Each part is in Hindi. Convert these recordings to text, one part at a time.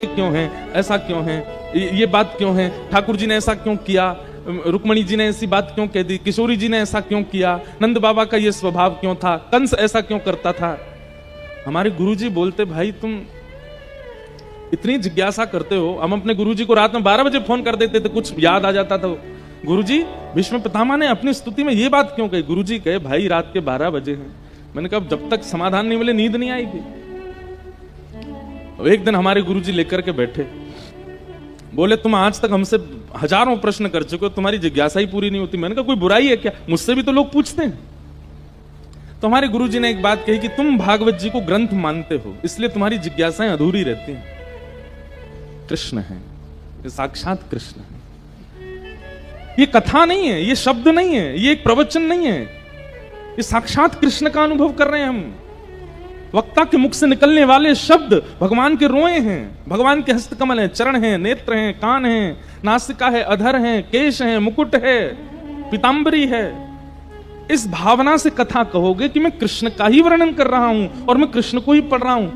क्यों है, ऐसा क्यों है, ये बात क्यों है, ठाकुर जी ने ऐसा क्यों किया, रुक्मणी जी ने ऐसी बात क्यों कह दी, किशोरी जी ने ऐसा क्यों किया, नंद बाबा का ये स्वभाव क्यों था, कंस ऐसा क्यों करता था। हमारे गुरुजी बोलते, भाई तुम इतनी जिज्ञासा करते हो। हम अपने गुरुजी को रात में 12 बजे फोन कर देते थे, कुछ याद आ जाता था। गुरुजी, भीष्म पितामह ने अपनी स्तुति में ये बात क्यों कही। गुरुजी कहे, भाई रात के 12 बजे हैं। मैंने कहा जब तक समाधान नहीं मिले नींद नहीं आएगी। एक दिन हमारे गुरुजी लेकर के बैठे, बोले तुम आज तक हमसे हजारों प्रश्न कर चुके हो, तुम्हारी जिज्ञासा ही पूरी नहीं होती। मैंने कहा कोई बुराई है क्या, मुझसे भी तो लोग पूछते हैं। तो हमारे गुरुजी ने एक बात कही कि तुम भागवत जी को ग्रंथ मानते हो, इसलिए तुम्हारी जिज्ञासाएं अधूरी रहती हैं। कृष्ण है, ये साक्षात कृष्ण है। ये कथा नहीं है, ये शब्द नहीं है, ये एक प्रवचन नहीं है, ये साक्षात कृष्ण का अनुभव कर रहे हैं हम। वक्ता के मुख से निकलने वाले शब्द भगवान के रोए हैं, भगवान के हस्तकमल हैं, चरण हैं, नेत्र हैं, कान हैं, नासिका है, अधर हैं, केश हैं, मुकुट है, पीतांबरी है। इस भावना से कथा कहोगे कि मैं कृष्ण का ही वर्णन कर रहा हूं और मैं कृष्ण को ही पढ़ रहा हूं,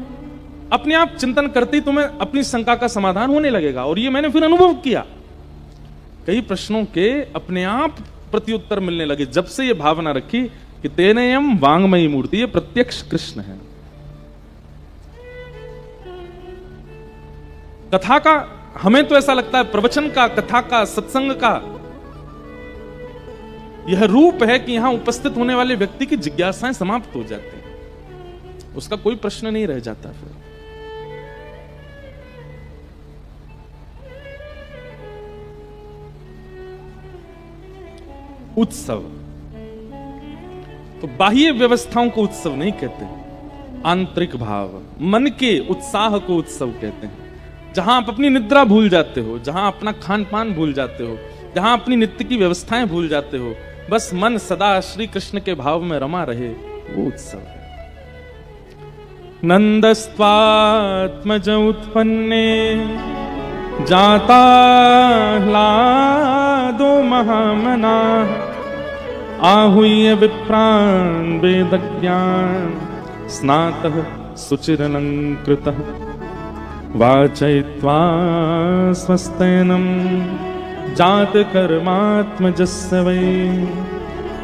अपने आप चिंतन करते ही तुम्हें अपनी शंका का समाधान होने लगेगा। और ये मैंने फिर अनुभव किया, कई प्रश्नों के अपने आप प्रत्युत्तर मिलने लगे जब से ये भावना रखी कि तेनेयम वांगमयी मूर्ति, ये प्रत्यक्ष कृष्ण है। कथा का हमें तो ऐसा लगता है, प्रवचन का, कथा का, सत्संग का यह रूप है कि यहां उपस्थित होने वाले व्यक्ति की जिज्ञासाएं समाप्त हो जाती हैं, उसका कोई प्रश्न नहीं रह जाता। फिर उत्सव, तो बाह्य व्यवस्थाओं को उत्सव नहीं कहते, आंतरिक भाव, मन के उत्साह को उत्सव कहते हैं। जहां आप अपनी निद्रा भूल जाते हो, जहां अपना खान पान भूल जाते हो, जहां अपनी नित्य की व्यवस्थाएं भूल जाते हो, बस मन सदा श्री कृष्ण के भाव में रमा रहे, वो उत्सव है। नंदस्त्वात्मज उत्पन्ने जाता ह्लादो महामना आहूय विप्रान् वेदज्ञान स्नातः सुचिरलंकृतः वाचयित्वा स्वस्तेनं जात कर्मात्मजस्य वै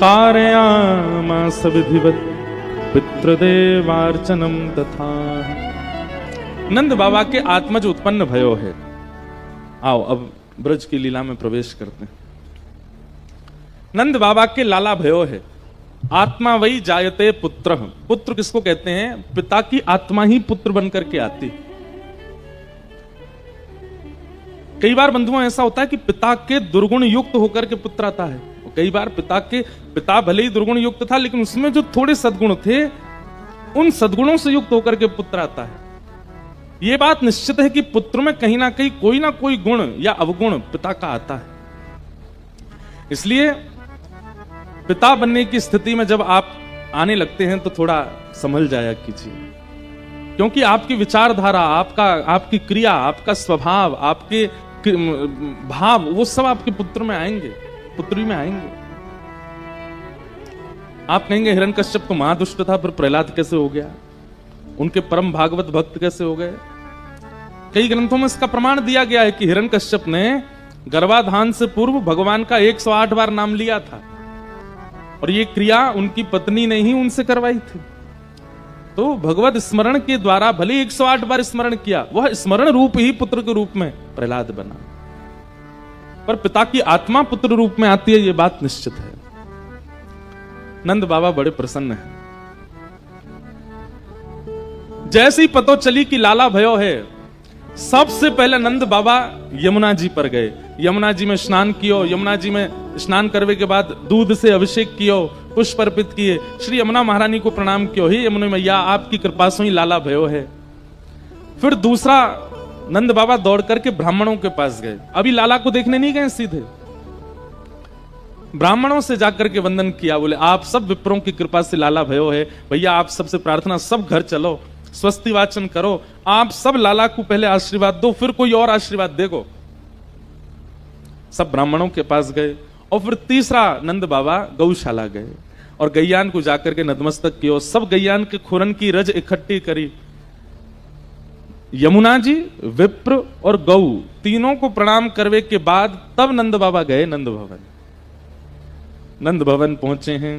कारयामास विधिवत् पितृदेवार्चनम तथा। नंद बाबा के आत्मज उत्पन्न भयो है। आओ अब ब्रज की लीला में प्रवेश करते हैं। नंद बाबा के लाला भयो है। आत्मा वही जायते पुत्र। पुत्र किसको कहते हैं? पिता की आत्मा ही पुत्र बनकर के आती। कई बार बंधुओं ऐसा होता है कि पिता के दुर्गुण युक्त होकर के पुत्र आता है। कई बार पिता भले ही दुर्गुण युक्त था, लेकिन उसमें जो थोड़े सद्गुण थे, उन सद्गुणों से युक्त होकर के पुत्र आता है। यह बात निश्चित है कि पुत्र में कहीं ना कहीं कोई ना कोई गुण या अवगुण पिता का आता है। इसलिए पिता बनने की स्थिति में जब आप आने लगते हैं तो थोड़ा संभल जाया कीजिए, क्योंकि आपकी विचारधारा, आपकी क्रिया, आपका स्वभाव, आपके भाव, वो सब आपके पुत्र में आएंगे, पुत्री में आएंगे। आप कहेंगे हिरण्यकश्यप तो महादुष्ट था, फिर प्रहलाद कैसे हो गया, उनके परम भागवत भक्त कैसे हो गए? कई ग्रंथों में इसका प्रमाण दिया गया है कि हिरण्यकश्यप ने गर्भाधान से पूर्व भगवान का 108 बार नाम लिया था, और ये क्रिया उनकी पत्नी ने ही उनसे करवाई थी। तो भगवत स्मरण के द्वारा भले 108 बार स्मरण किया, वह स्मरण रूप ही पुत्र के रूप में प्रहलाद बना। पर पिता की आत्मा पुत्र रूप में आती है, यह बात निश्चित है। नंद बाबा बड़े प्रसन्न हैं। जैसी पतो चली कि लाला भयो है, सबसे पहले नंद बाबा यमुना जी पर गए। यमुना जी में स्नान कियो, यमुना जी में स्नान करने के बाद दूध से अभिषेक कियो, पुष्प अर्पित किए, श्री यमुना महारानी को प्रणाम कियो, हे यमुना मैया आपकी कृपा से ही लाला भयो है। फिर दूसरा, नंद बाबा दौड़ करके ब्राह्मणों के पास गए। अभी लाला को देखने नहीं गए, सीधे ब्राह्मणों से जाकर के वंदन किया। बोले आप सब विप्रों की कृपा से लाला भयो है, भैया आप सबसे प्रार्थना, सब घर चलो, स्वस्ति वाचन करो, आप सब लाला को पहले आशीर्वाद दो, फिर कोई और आशीर्वाद देगो। सब ब्राह्मणों के पास गए। और फिर तीसरा, नंद बाबा गौशाला गए और गैयान को जाकर के नतमस्तक किया। सब गैयान के खुरन की रज इकट्ठी करी, यमुना जी, विप्र और गौ तीनों को प्रणाम करवे के बाद तब नंद बाबा गए नंद भवन। नंद भवन पहुंचे हैं,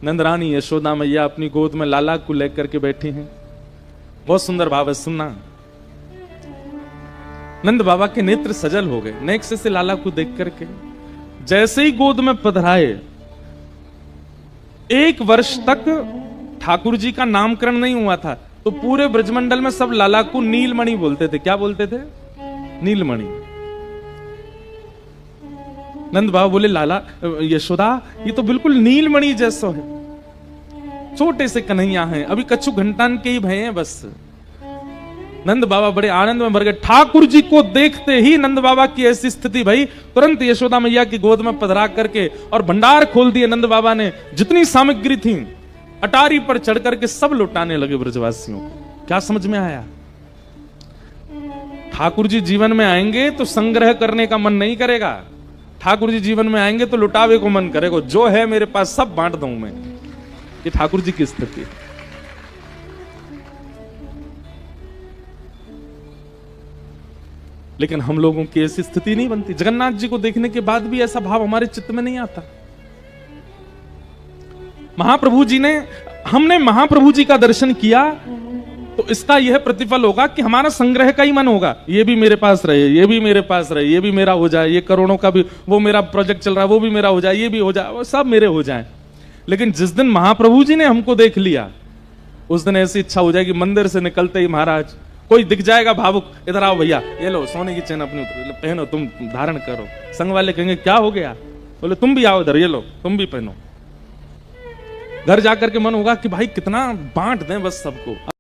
नंद रानी यशोदा मैया अपनी गोद में लाला को लेकर के बैठी हैं। बहुत सुंदर भाव है, सुनना। नंद बाबा के नेत्र सजल हो गए नेक्स्ट से लाला को देख करके। जैसे ही गोद में पधराए, 1 वर्ष तक ठाकुर जी का नामकरण नहीं हुआ था, तो पूरे ब्रजमंडल में सब लाला को नीलमणि बोलते थे। क्या बोलते थे? नीलमणि। नंद बाबा बोले, लाला यशोदा, ये तो बिल्कुल नीलमणि जैसा है। छोटे से कन्हैया हैं, अभी कच्छु घंटान के ही भय हैं बस। नंद बाबा बड़े आनंद में भर गए। ठाकुर जी को देखते ही नंद बाबा की ऐसी स्थिति भई, तुरंत यशोदा मैया की गोद में पधरा करके और भंडार खोल दिए नंद बाबा ने। जितनी सामग्री थी अटारी पर चढ़ करके सब लुटाने लगे ब्रजवासियों को। क्या समझ में आया? ठाकुर जी जीवन में आएंगे तो संग्रह करने का मन नहीं करेगा। ठाकुर जी जीवन में आएंगे तो लुटावे को मन करेगा। जो है मेरे पास सब बांट दूं मैं। ये ठाकुर जी की स्थिति है। लेकिन हम लोगों की ऐसी स्थिति नहीं बनती। जगन्नाथ जी को देखने के बाद भी ऐसा भाव हमारे चित्त में नहीं आता। महाप्रभु जी ने, हमने महाप्रभु जी का दर्शन किया तो इसका यह प्रतिफल होगा कि हमारा संग्रह का ही मन होगा। ये भी मेरे पास रहे, ये भी मेरे पास रहे, ये भी मेरा हो जाए, ये करोड़ों का भी, वो मेरा प्रोजेक्ट चल रहा है वो भी मेरा हो जाए, ये भी हो जाए, वो सब मेरे हो जाए। लेकिन जिस दिन महाप्रभु जी ने हमको देख लिया, उस दिन ऐसी इच्छा हो जाएगी, मंदिर से निकलते ही महाराज कोई दिख जाएगा भावुक, इधर आओ भैया, ये लो सोने की चेन अपनी पहनो, तुम धारण करो। संग वाले कहेंगे क्या हो गया? बोले तुम भी आओ इधर, ये लो तुम भी पहनो। घर जाकर के मन होगा कि भाई कितना बांट दें बस सबको।